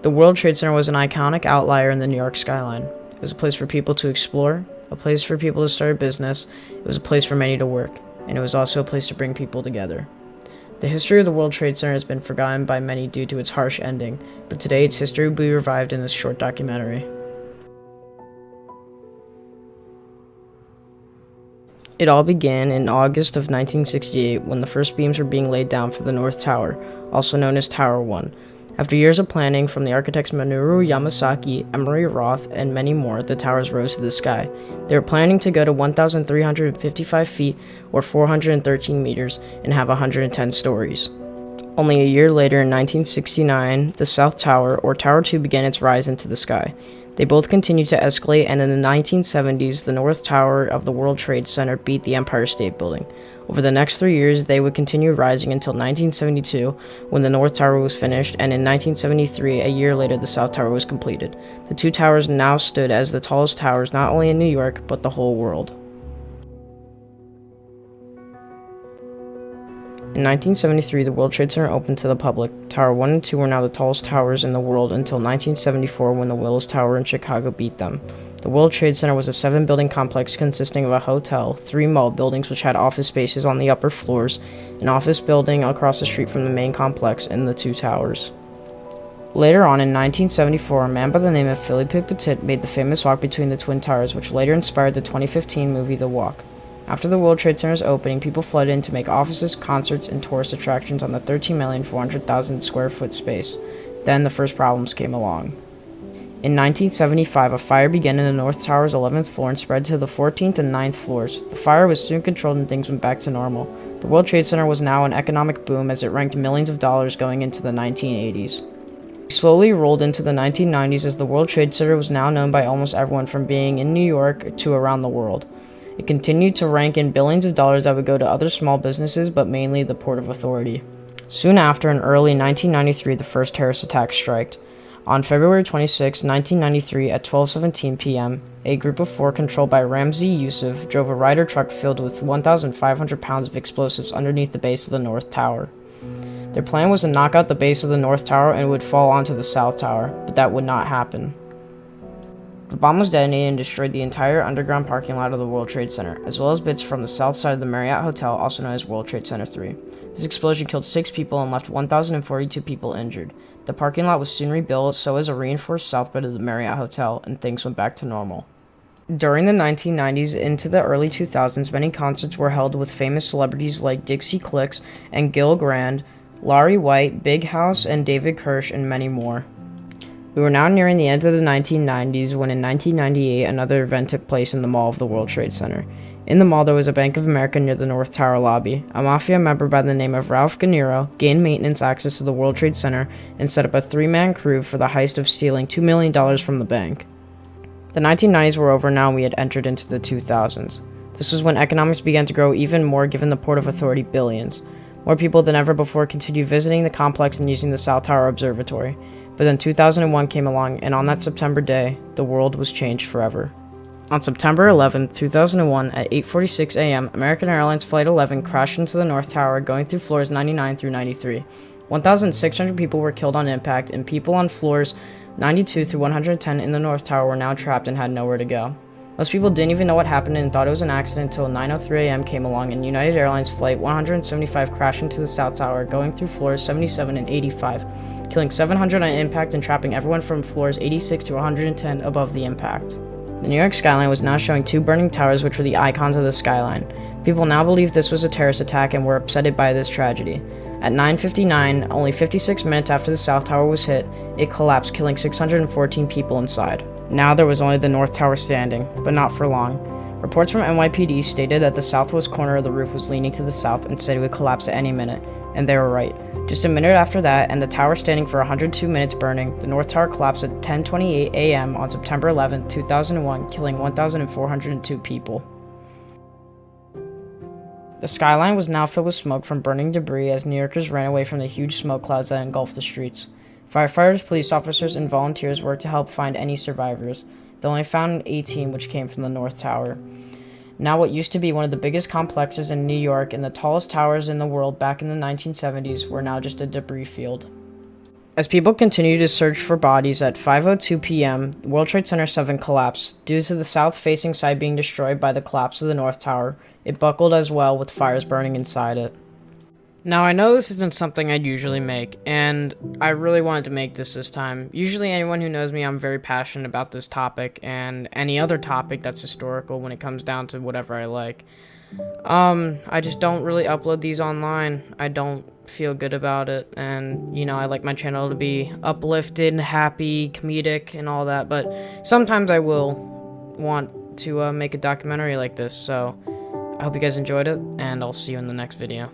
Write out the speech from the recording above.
The World Trade Center was an iconic outlier in the New York skyline. It was a place for people to explore, a place for people to start a business, it was a place for many to work, and it was also a place to bring people together. The history of the World Trade Center has been forgotten by many due to its harsh ending, but today its history will be revived in this short documentary. It all began in August of 1968 when the first beams were being laid down for the North Tower, also known as Tower 1. After years of planning from the architects Minoru Yamasaki, Emery Roth, and many more, the towers rose to the sky. They were planning to go to 1,355 feet, or 413 meters, and have 110 stories. Only a year later, in 1969, the South Tower, or Tower 2, began its rise into the sky. They both continued to escalate, and in the 1970s, the North Tower of the World Trade Center beat the Empire State Building. Over the next 3 years, they would continue rising until 1972, when the North Tower was finished, and in 1973, a year later, the South Tower was completed. The two towers now stood as the tallest towers not only in New York, but the whole world. In 1973, the World Trade Center opened to the public. Tower 1 and 2 were now the tallest towers in the world until 1974, when the Willis Tower in Chicago beat them. The World Trade Center was a 7-building complex consisting of a hotel, 3 mall buildings which had office spaces on the upper floors, an office building across the street from the main complex, and the 2 towers. Later on in 1974, a man by the name of Philippe Petit made the famous walk between the Twin Towers, which later inspired the 2015 movie The Walk. After the World Trade Center's opening, people flooded in to make offices, concerts, and tourist attractions on the 13,400,000 square foot space. Then the first problems came along. In 1975, a fire began in the North Tower's 11th floor and spread to the 14th and 9th floors. The fire was soon controlled and things went back to normal. The World Trade Center was now an economic boom as it ranked millions of dollars going into the 1980s. We slowly rolled into the 1990s as the World Trade Center was now known by almost everyone from being in New York to around the world. It continued to rank in billions of dollars that would go to other small businesses, but mainly the Port of Authority. Soon after, in early 1993, the first terrorist attack struck. On February 26, 1993, at 12:17 p.m., a group of 4 controlled by Ramzi Youssef drove a Ryder truck filled with 1,500 pounds of explosives underneath the base of the North Tower. Their plan was to knock out the base of the North Tower and it would fall onto the South Tower, but that would not happen. The bomb was detonated and destroyed the entire underground parking lot of the World Trade Center, as well as bits from the south side of the Marriott Hotel, also known as World Trade Center 3. This explosion killed 6 people and left 1,042 people injured. The parking lot was soon rebuilt, so as a reinforced south bed of the Marriott Hotel, and things went back to normal. During the 1990s into the early 2000s, many concerts were held with famous celebrities like Dixie Chicks and Gil Grande, Laurie White, Big House, and David Kirsch, and many more. We were now nearing the end of the 1990s when in 1998 another event took place in the mall of the World Trade Center. In the mall there was a Bank of America near the North Tower lobby. A mafia member by the name of Ralph Gennaro gained maintenance access to the World Trade Center and set up a 3-man crew for the heist of stealing $2 million from the bank. The 1990s were over now and we had entered into the 2000s. This was when economics began to grow even more given the Port of Authority billions. More people than ever before continued visiting the complex and using the South Tower Observatory. But then 2001 came along, and on that September day, the world was changed forever. On September 11, 2001, at 8:46 a.m., American Airlines Flight 11 crashed into the North Tower, going through floors 99 through 93. 1,600 people were killed on impact, and people on floors 92 through 110 in the North Tower were now trapped and had nowhere to go. Most people didn't even know what happened and thought it was an accident until 9:03 a.m. came along and United Airlines Flight 175 crashed into the South Tower, going through floors 77 and 85, killing 700 on impact and trapping everyone from floors 86 to 110 above the impact. The New York skyline was now showing 2 burning towers which were the icons of the skyline. People now believed this was a terrorist attack and were upset by this tragedy. At 9:59, only 56 minutes after the South Tower was hit, it collapsed, killing 614 people inside. Now there was only the North Tower standing, but not for long. Reports from NYPD stated that the southwest corner of the roof was leaning to the south and said it would collapse at any minute, and they were right. Just a minute after that, and the tower standing for 102 minutes burning, the North Tower collapsed at 10:28 a.m. on September 11, 2001, killing 1,402 people. The skyline was now filled with smoke from burning debris as New Yorkers ran away from the huge smoke clouds that engulfed the streets. Firefighters, police officers, and volunteers worked to help find any survivors. They only found 18, which came from the North Tower. Now what used to be one of the biggest complexes in New York and the tallest towers in the world back in the 1970s were now just a debris field. As people continue to search for bodies at 5:02 p.m., World Trade Center 7 collapsed. Due to the south-facing side being destroyed by the collapse of the North Tower, it buckled as well, with fires burning inside it. Now, I know this isn't something I'd usually make, and I really wanted to make this time. Usually, anyone who knows me, I'm very passionate about this topic and any other topic that's historical when it comes down to whatever I like. I just don't really upload these online. I don't feel good about it, and, I like my channel to be uplifted, happy, comedic, and all that, but sometimes I will want to make a documentary like this, so I hope you guys enjoyed it, and I'll see you in the next video.